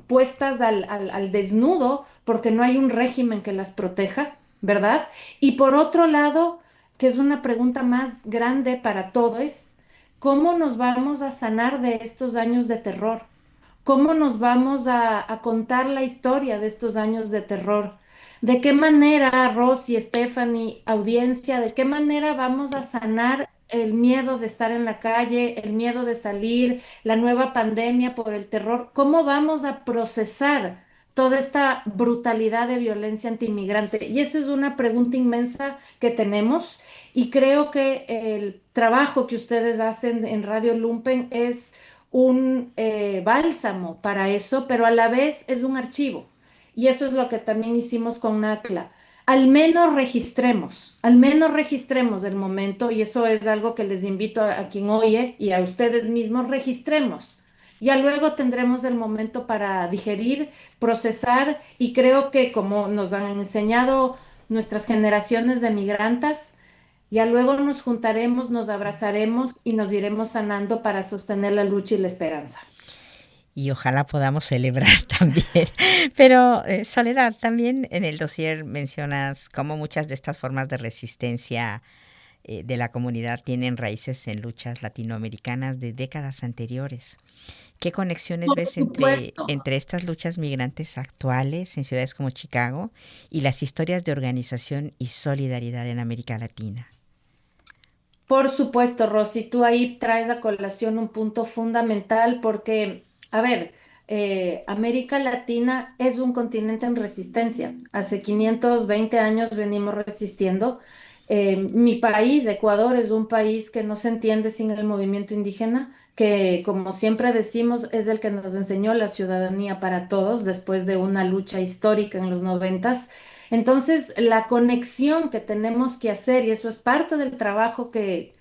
puestas al desnudo porque no hay un régimen que las proteja, ¿verdad? Y por otro lado, que es una pregunta más grande para todos, ¿cómo nos vamos a sanar de estos años de terror? ¿Cómo nos vamos a contar la historia de estos años de terror? ¿De qué manera, Rosy, Stephanie, audiencia, de qué manera vamos a sanar el miedo de estar en la calle, el miedo de salir, la nueva pandemia por el terror? ¿Cómo vamos a procesar toda esta brutalidad de violencia antimigrante? Y esa es una pregunta inmensa que tenemos y creo que el trabajo que ustedes hacen en Radio Lumpen es un bálsamo para eso, pero a la vez es un archivo. Y eso es lo que también hicimos con NACLA. Al menos registremos el momento, y eso es algo que les invito a quien oye y a ustedes mismos, registremos. Ya luego tendremos el momento para digerir, procesar, y creo que como nos han enseñado nuestras generaciones de migrantes, ya luego nos juntaremos, nos abrazaremos y nos iremos sanando para sostener la lucha y la esperanza. Y ojalá podamos celebrar también. Pero, Soledad, también en el dossier mencionas cómo muchas de estas formas de resistencia de la comunidad tienen raíces en luchas latinoamericanas de décadas anteriores. ¿Qué conexiones Por ves supuesto. entre estas luchas migrantes actuales en ciudades como Chicago y las historias de organización y solidaridad en América Latina? Por supuesto, Rosy, tú ahí traes a colación un punto fundamental porque, a ver, América Latina es un continente en resistencia. Hace 520 años venimos resistiendo. Mi país, Ecuador, es un país que no se entiende sin el movimiento indígena, que como siempre decimos es el que nos enseñó la ciudadanía para todos después de una lucha histórica en los noventas. Entonces, la conexión que tenemos que hacer, y eso es parte del trabajo que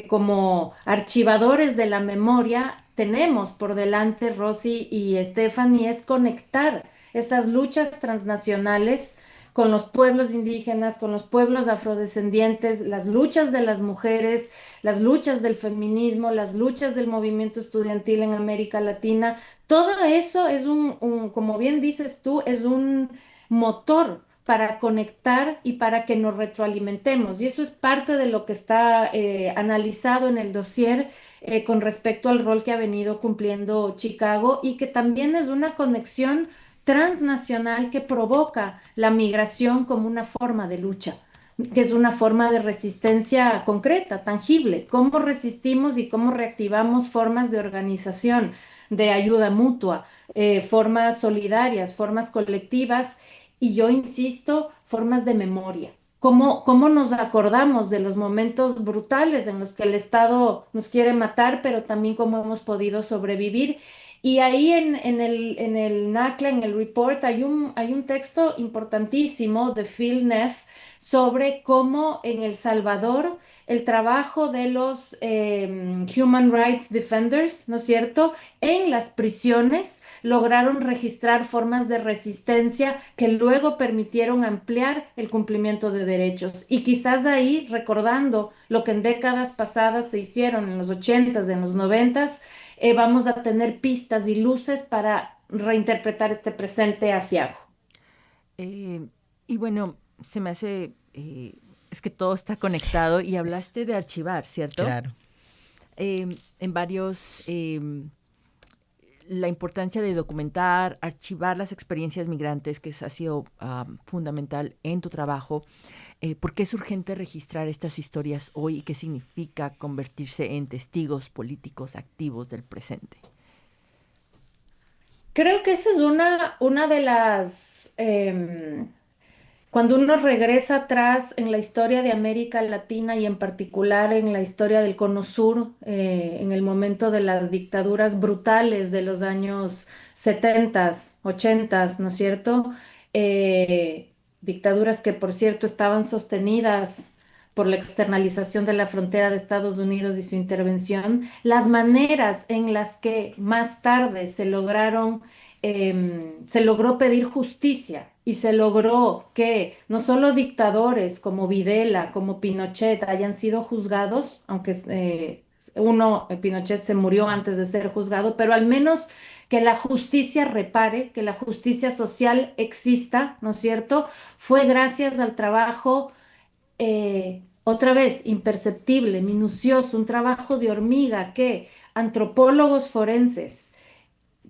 como archivadores de la memoria tenemos por delante, Rosy y Stephanie, es conectar esas luchas transnacionales con los pueblos indígenas, con los pueblos afrodescendientes, las luchas de las mujeres, las luchas del feminismo, las luchas del movimiento estudiantil en América Latina. Todo eso es como bien dices tú, es un motor para conectar y para que nos retroalimentemos. Y eso es parte de lo que está analizado en el dossier con respecto al rol que ha venido cumpliendo Chicago y que también es una conexión transnacional que provoca la migración como una forma de lucha, que es una forma de resistencia concreta, tangible. Cómo resistimos y cómo reactivamos formas de organización, de ayuda mutua, formas solidarias, formas colectivas y yo insisto, formas de memoria. ¿Cómo nos acordamos de los momentos brutales en los que el Estado nos quiere matar, pero también cómo hemos podido sobrevivir? Y ahí en el NACLA, en el report, hay un texto importantísimo de Phil Neff sobre cómo en El Salvador el trabajo de los Human Rights Defenders, ¿no es cierto?, en las prisiones lograron registrar formas de resistencia que luego permitieron ampliar el cumplimiento de derechos. Y quizás ahí, recordando lo que en décadas pasadas se hicieron en los 80s, en los 90s, vamos a tener pistas y luces para reinterpretar este presente asiago. Y bueno, se me hace, es que todo está conectado y hablaste de archivar, ¿cierto? Claro. En varios la importancia de documentar, archivar las experiencias migrantes, que ha sido fundamental en tu trabajo. ¿Por qué es urgente registrar estas historias hoy y qué significa convertirse en testigos políticos activos del presente? Creo que esa es una de las, cuando uno regresa atrás en la historia de América Latina y en particular en la historia del Cono Sur, en el momento de las dictaduras brutales de los años 70, 80, ¿no es cierto? Dictaduras que, por cierto, estaban sostenidas por la externalización de la frontera de Estados Unidos y su intervención, las maneras en las que más tarde se logró pedir justicia y se logró que no solo dictadores como Videla, como Pinochet hayan sido juzgados, aunque Pinochet se murió antes de ser juzgado, pero al menos que la justicia repare, que la justicia social exista, ¿no es cierto? Fue gracias al trabajo, otra vez, imperceptible, minucioso, un trabajo de hormiga que antropólogos forenses,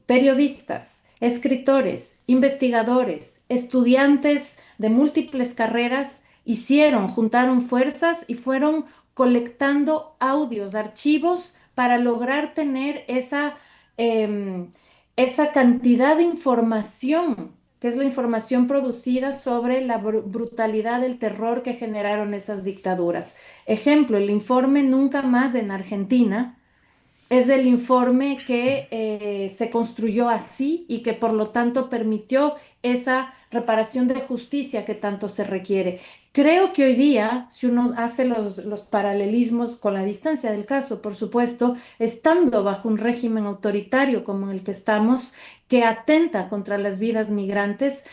periodistas, escritores, investigadores, estudiantes de múltiples carreras juntaron fuerzas y fueron colectando audios, archivos para lograr tener esa cantidad de información, que es la información producida sobre la brutalidad del terror que generaron esas dictaduras. Ejemplo, el informe Nunca Más en Argentina es el informe que se construyó así y que por lo tanto permitió esa reparación de justicia que tanto se requiere. Creo que hoy día, si uno hace los paralelismos con la distancia del caso, por supuesto, estando bajo un régimen autoritario como el que estamos, que atenta contra las vidas migrantes,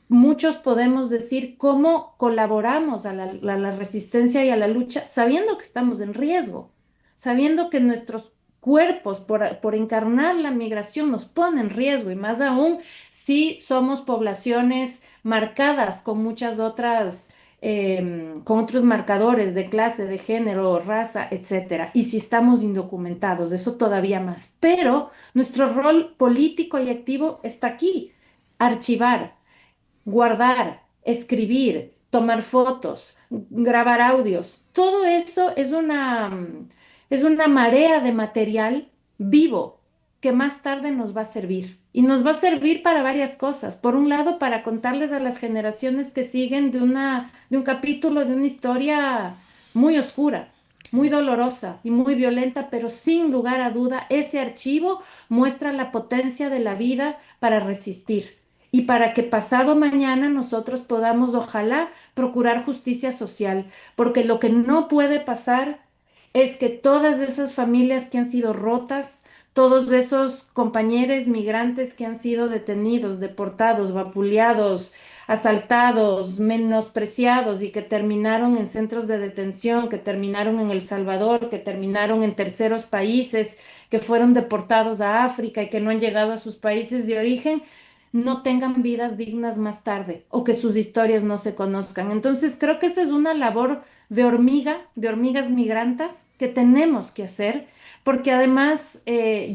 muchos podemos decir cómo colaboramos a la resistencia y a la lucha sabiendo que estamos en riesgo, sabiendo que nuestros cuerpos por encarnar la migración nos pone en riesgo y más aún si somos poblaciones marcadas con muchas otras, con otros marcadores de clase, de género, raza, etcétera. Y si estamos indocumentados, eso todavía más. Pero nuestro rol político y activo está aquí: archivar, guardar, escribir, tomar fotos, grabar audios. Todo eso es una marea de material vivo que más tarde nos va a servir. Y nos va a servir para varias cosas. Por un lado, para contarles a las generaciones que siguen de un capítulo, de una historia muy oscura, muy dolorosa y muy violenta, pero sin lugar a duda, ese archivo muestra la potencia de la vida para resistir. Y para que pasado mañana nosotros podamos, ojalá, procurar justicia social, porque lo que no puede pasar es que todas esas familias que han sido rotas, todos esos compañeros migrantes que han sido detenidos, deportados, vapuleados, asaltados, menospreciados y que terminaron en centros de detención, que terminaron en El Salvador, que terminaron en terceros países, que fueron deportados a África y que no han llegado a sus países de origen, no tengan vidas dignas más tarde o que sus historias no se conozcan. Entonces creo que esa es una labor de hormigas migrantes que tenemos que hacer, porque además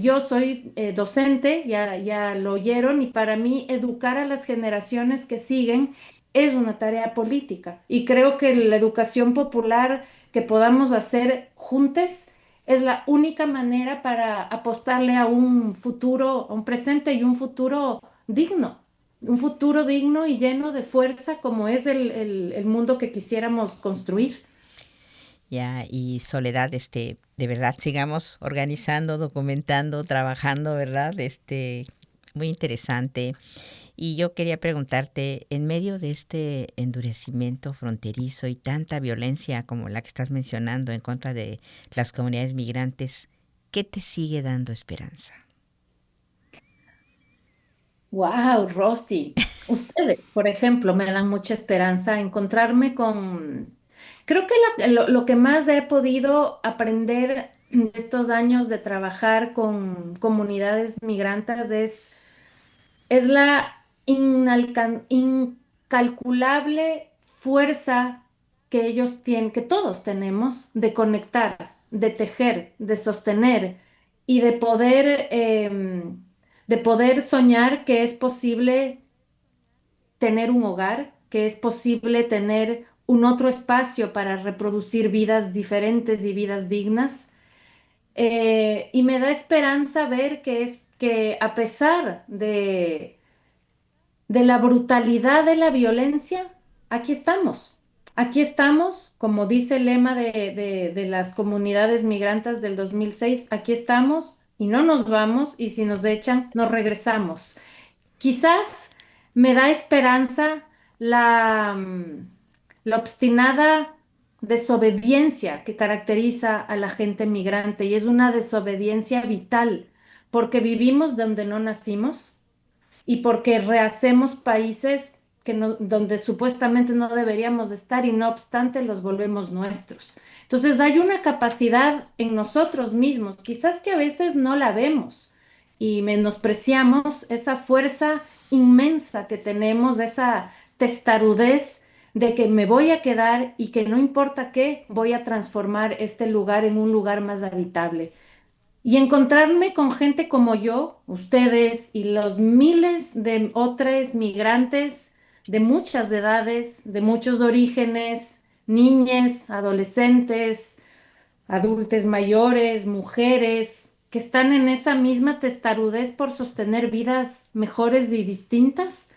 yo soy docente, ya lo oyeron, y para mí educar a las generaciones que siguen es una tarea política. Y creo que la educación popular que podamos hacer juntos es la única manera para apostarle a un futuro, a un presente y un futuro digno y lleno de fuerza como es el mundo que quisiéramos construir. Ya, y Soledad, de verdad, sigamos organizando, documentando, trabajando, ¿verdad? Muy interesante. Y yo quería preguntarte, en medio de este endurecimiento fronterizo y tanta violencia como la que estás mencionando en contra de las comunidades migrantes, ¿qué te sigue dando esperanza? Wow, Rosy. Ustedes, por ejemplo, me dan mucha esperanza encontrarme con... Creo que lo que más he podido aprender de estos años de trabajar con comunidades migrantes es la incalculable fuerza que ellos tienen, que todos tenemos, de conectar, de tejer, de sostener y de poder de poder soñar que es posible tener un hogar, que es posible tener un otro espacio para reproducir vidas diferentes y vidas dignas. Y me da esperanza ver que a pesar de la brutalidad de la violencia, aquí estamos. Aquí estamos, como dice el lema de las comunidades migrantes del 2006, aquí estamos y no nos vamos, y si nos echan, nos regresamos. Quizás me da esperanza la obstinada desobediencia que caracteriza a la gente migrante, y es una desobediencia vital, porque vivimos donde no nacimos y porque rehacemos países donde supuestamente no deberíamos estar, y no obstante los volvemos nuestros. Entonces hay una capacidad en nosotros mismos, quizás que a veces no la vemos y menospreciamos esa fuerza inmensa que tenemos, esa testarudez de que me voy a quedar y que no importa qué, voy a transformar este lugar en un lugar más habitable. Y encontrarme con gente como yo, ustedes y los miles de otros migrantes de muchas edades, de muchos orígenes, niñas, adolescentes, adultos mayores, mujeres, que están en esa misma testarudez por sostener vidas mejores y distintas.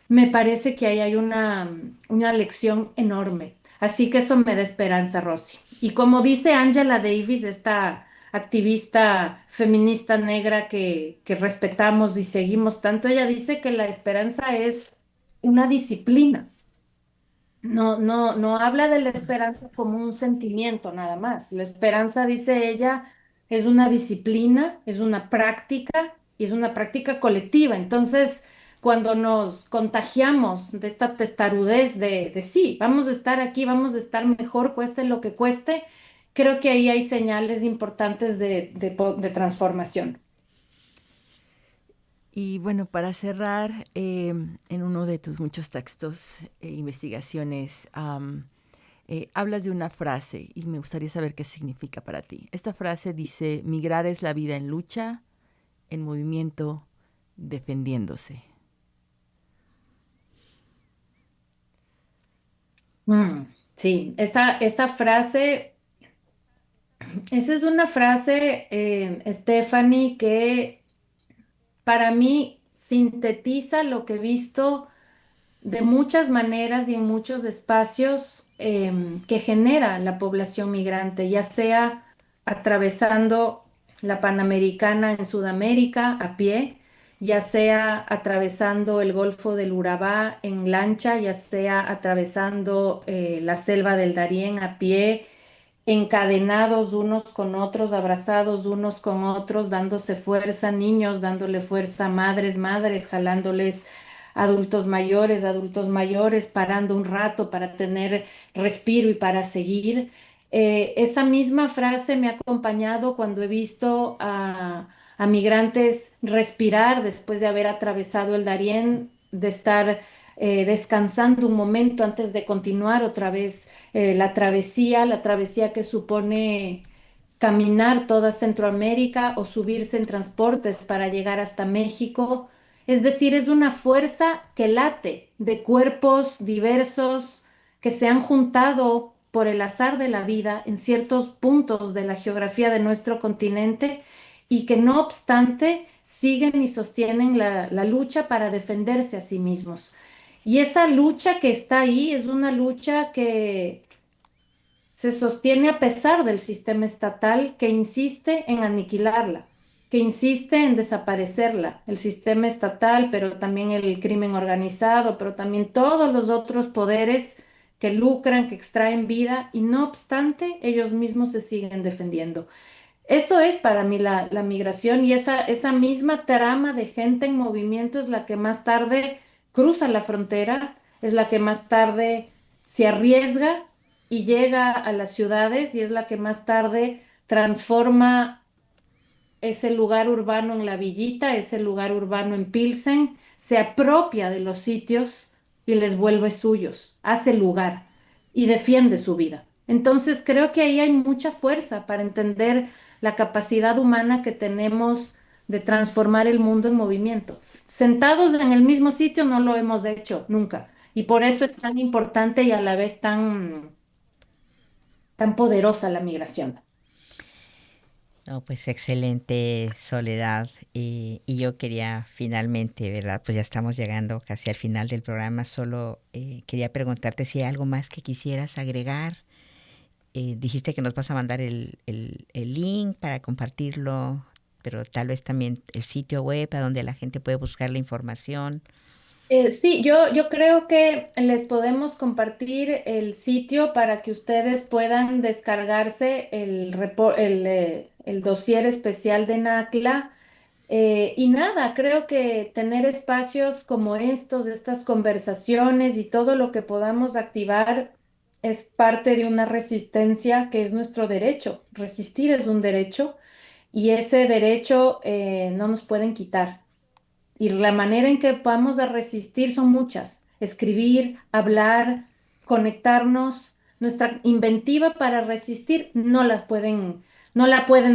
Me parece que ahí hay una lección enorme. Así que eso me da esperanza, Rosy. Y como dice Angela Davis, esta activista feminista negra que respetamos y seguimos tanto, ella dice que la esperanza es una disciplina. No habla de la esperanza como un sentimiento nada más. La esperanza, dice ella, es una disciplina, es una práctica, y es una práctica colectiva. Entonces, cuando nos contagiamos de esta testarudez de sí, vamos a estar aquí, vamos a estar mejor, cueste lo que cueste, creo que ahí hay señales importantes de transformación. Y bueno, para cerrar, en uno de tus muchos textos e investigaciones, hablas de una frase y me gustaría saber qué significa para ti. Esta frase dice: migrar es la vida en lucha, en movimiento, defendiéndose. Sí, esa frase, esa es una frase, Stephanie, que para mí sintetiza lo que he visto de muchas maneras y en muchos espacios que genera la población migrante, ya sea atravesando la Panamericana en Sudamérica a pie, ya sea atravesando el Golfo del Urabá en lancha, ya sea atravesando la selva del Darién a pie, encadenados unos con otros, abrazados unos con otros, dándose fuerza, niños dándole fuerza, madres, jalándoles adultos mayores, parando un rato para tener respiro y para seguir. Esa misma frase me ha acompañado cuando he visto a migrantes respirar después de haber atravesado el Darién, de estar descansando un momento antes de continuar otra vez la travesía que supone caminar toda Centroamérica o subirse en transportes para llegar hasta México. Es decir, es una fuerza que late de cuerpos diversos que se han juntado por el azar de la vida en ciertos puntos de la geografía de nuestro continente, y que no obstante siguen y sostienen la lucha para defenderse a sí mismos. Y esa lucha que está ahí es una lucha que se sostiene a pesar del sistema estatal que insiste en aniquilarla, que insiste en desaparecerla, el sistema estatal, pero también el crimen organizado, pero también todos los otros poderes que lucran, que extraen vida, y no obstante, ellos mismos se siguen defendiendo. Eso es para mí la migración, y esa misma trama de gente en movimiento es la que más tarde cruza la frontera, es la que más tarde se arriesga y llega a las ciudades, y es la que más tarde transforma ese lugar urbano en La Villita, ese lugar urbano en Pilsen, se apropia de los sitios y les vuelve suyos, hace lugar y defiende su vida. Entonces creo que ahí hay mucha fuerza para entender la capacidad humana que tenemos de transformar el mundo en movimiento. Sentados en el mismo sitio no lo hemos hecho nunca. Y por eso es tan importante y a la vez tan poderosa la migración. No, pues excelente, Soledad. Y yo quería finalmente, ¿verdad? Pues ya estamos llegando casi al final del programa. Solo quería preguntarte si hay algo más que quisieras agregar. Dijiste que nos vas a mandar el link para compartirlo, pero tal vez también el sitio web a donde la gente puede buscar la información. Sí, yo creo que les podemos compartir el sitio para que ustedes puedan descargarse el dossier especial de NACLA. Y nada, creo que tener espacios como estos, estas conversaciones y todo lo que podamos activar es parte de una resistencia que es nuestro derecho. Resistir es un derecho y ese derecho no nos pueden quitar. Y la manera en que vamos a resistir son muchas. Escribir, hablar, conectarnos. Nuestra inventiva para resistir no la pueden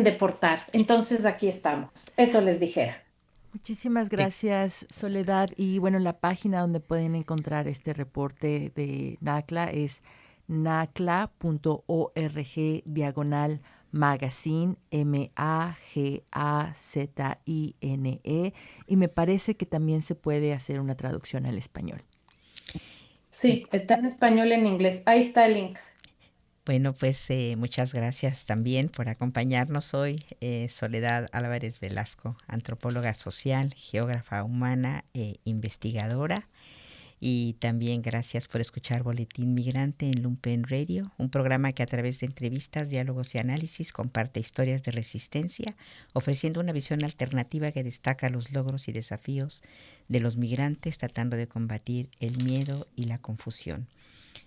deportar. Entonces aquí estamos. Eso les dijera. Muchísimas gracias, Soledad. Y bueno, la página donde pueden encontrar este reporte de NACLA es nacla.org/magazine, MAGAZINE, y me parece que también se puede hacer una traducción al español. Sí, está en español y en inglés. Ahí está el link. Bueno, pues muchas gracias también por acompañarnos hoy, Soledad Álvarez Velasco, antropóloga social, geógrafa humana e investigadora. Y también gracias por escuchar Boletín Migrante en Lumpen Radio, un programa que a través de entrevistas, diálogos y análisis comparte historias de resistencia, ofreciendo una visión alternativa que destaca los logros y desafíos de los migrantes, tratando de combatir el miedo y la confusión.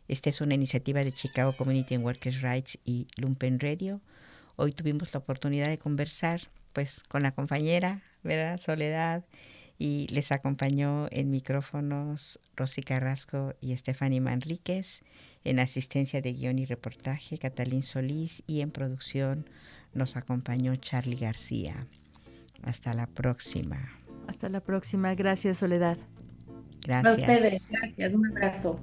Esta es una iniciativa de Chicago Community and Workers' Rights y Lumpen Radio. Hoy tuvimos la oportunidad de conversar pues con la compañera, ¿verdad? Soledad, y les acompañó en micrófonos Rosy Carrasco y Stephanie Manríquez, en asistencia de guión y reportaje Catalín Solís, y en producción nos acompañó Charlie García. Hasta la próxima. Hasta la próxima. Gracias, Soledad. Gracias. A ustedes, gracias. Un abrazo.